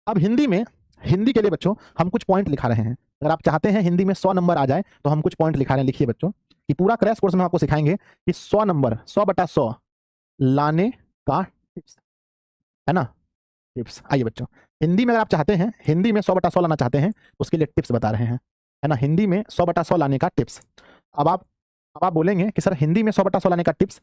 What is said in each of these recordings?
अब हिंदी के लिए बच्चों हम कुछ पॉइंट लिखा रहे हैं। अगर आप चाहते हैं हिंदी में 100 नंबर आ जाए तो हम कुछ पॉइंट लिखा रहे हैं। लिखिए बच्चों कि पूरा क्रैश कोर्स में आपको सिखाएंगे कि 100 नंबर 100/100 लाने का टिप्स, है ना, टिप्स। आइए बच्चों, हिंदी में अगर आप चाहते हैं हिंदी में 100/100 लाना चाहते हैं तो उसके लिए टिप्स बता रहे हैं, है ना, हिंदी में 100/100 लाने का टिप्स। अब आप बोलेंगे कि सर हिंदी में 100/100 लाने का टिप्स,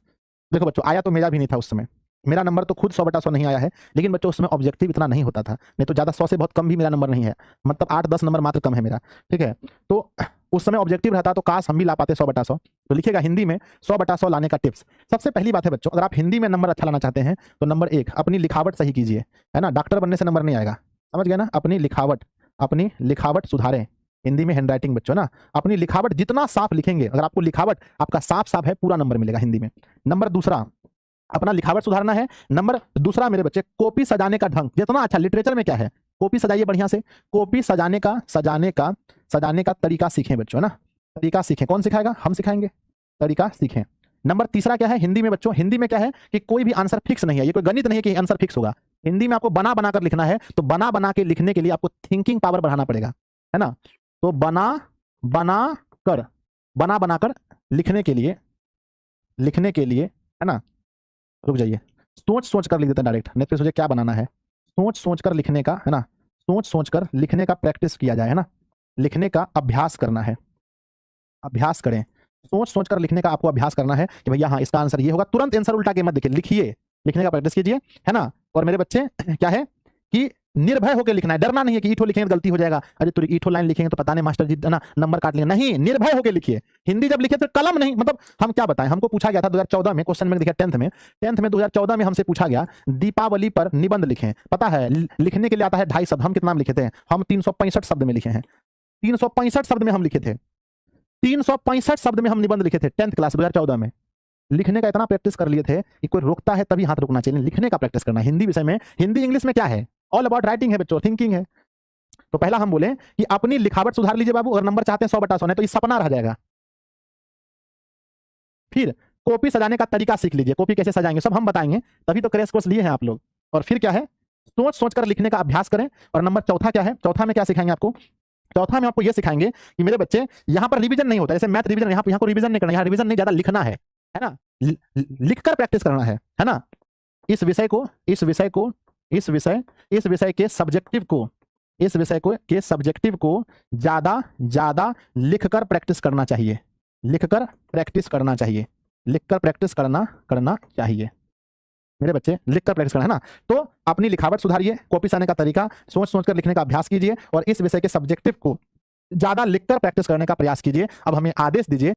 देखो बच्चों आया तो मेरा भी नहीं था उस समय, मेरा नंबर तो खुद 100/100 नहीं आया है, लेकिन बच्चों उसमें ऑब्जेक्टिव इतना नहीं होता था, नहीं तो ज़्यादा 100 से बहुत कम भी मेरा नंबर नहीं है, मतलब 8-10 नंबर मात्र कम है मेरा, ठीक है। तो उस समय ऑब्जेक्टिव रहता तो काश हम भी ला पाते 100/100। तो लिखिएगा हिंदी में 100/100 लाने का टिप्स। सबसे पहली बात है बच्चों, अगर आप हिंदी में नंबर अच्छा लाना चाहते हैं तो नंबर 1 अपनी लिखावट सही कीजिए, है ना, डॉक्टर बनने से नंबर नहीं आएगा, समझ गए ना, अपनी लिखावट सुधारें। हिंदी में हैंडराइटिंग बच्चों ना, अपनी लिखावट जितना साफ लिखेंगे, अगर आपको लिखावट आपका साफ साफ है पूरा नंबर मिलेगा हिंदी में। नंबर दूसरा, अपना लिखावट सुधारना है। नंबर दूसरा मेरे बच्चे, कॉपी सजाने का ढंग जितना अच्छा, लिटरेचर में क्या है, कॉपी सजाइए बढ़िया से, कॉपी सजाने का तरीका सीखें बच्चों ना, तरीका सीखें। कौन सिखाएगा? हम सिखाएंगे, तरीका सीखें। नंबर तीसरा क्या है हिंदी में बच्चों, हिंदी में क्या है कि कोई भी आंसर फिक्स नहीं है, ये कोई गणित नहीं है कि आंसर फिक्स होगा। हिंदी में आपको बना बना कर लिखना है, तो बना बना के लिखने के लिए आपको थिंकिंग पावर बढ़ाना पड़ेगा, है ना। तो बना बना कर लिखने के लिए, है ना, रुक जाइए, सोच कर लिख देते हैं डायरेक्ट, नेट पे सोचे क्या बनाना है, सोच कर लिखने का, है ना, सोच कर लिखने का प्रैक्टिस किया जाए, है ना, लिखने का अभ्यास करना है, अभ्यास करें। सोच कर लिखने का आपको अभ्यास करना है कि भैया हाँ इसका आंसर ये होगा, तुरंत आंसर उल्टा के मत देखिए, लिखिए, लिखने का प्रैक्टिस कीजिए, है ना। और मेरे बच्चे क्या है कि निर्भय होकर लिखना है, डरना नहीं है कि ईठो लिखेंगे तो गलती हो जाएगा, अरे तुम ईठो लाइन लिखेंगे तो पता नहीं मास्टर जी, है ना, नंबर काट लेंगे, नहीं, निर्भय होकर लिखिए। हिंदी जब लिखे तो कलम नहीं, मतलब हम क्या बताएं, हमको पूछा गया था 2014 में क्वेश्चन में, देखिए 10th में 2014 में हमसे पूछा गया दीपावली पर निबंध लिखें, पता है लिखने के लिए आता है 2.5 शब्द, हम कितना में लिखे थे, हम 365 शब्द में लिखे हैं, 365 शब्द में हम लिखे थे, 365 शब्द में हम निबंध लिखे थे 10th क्लास 2014 में। लिखने का इतना प्रैक्टिस कर लिए थे कि कोई रोकता है तभी हाथ रुकना चाहिए, लिखने का प्रैक्टिस करना। हिंदी विषय में, हिंदी इंग्लिश में क्या है, ऑल अबाउट राइटिंग है बच्चों, थिंकिंग है। तो पहला हम बोले कि अपनी लिखावट सुधार लीजिए बाबू, अगर नंबर चाहते हैं 100/100 तो ये सपना रह जाएगा। फिर कॉपी सजाने का तरीका सीख लीजिए, कॉपी कैसे सजाएंगे सब हम बताएंगे, तभी तो क्रैश कोर्स लिए हैं आप लोग। और फिर क्या है, सोच कर लिखने का अभ्यास करें। और नंबर चौथा क्या है, चौथा में क्या सिखाएंगे आपको, चौथा में आपको यह सिखाएंगे कि मेरे बच्चे यहां पर रिवीजन नहीं होता, जैसे मैथ रिवीजन, यहाँ को रिवीजन नहीं करना, यहाँ रिवीजन नहीं, ज्यादा लिखना है ना, लिखकर प्रैक्टिस करना है ना। इस विषय के ज्यादा लिखकर प्रैक्टिस करना चाहिए, लिखकर प्रैक्टिस करना चाहिए मेरे बच्चे, लिखकर प्रैक्टिस करना, है ना। तो अपनी लिखावट सुधारिए, कॉपी सजाने का तरीका, सोच कर लिखने का अभ्यास कीजिए, और इस विषय के सब्जेक्टिव को ज्यादा लिखकर प्रैक्टिस करने का प्रयास कीजिए। अब हमें आदेश दीजिए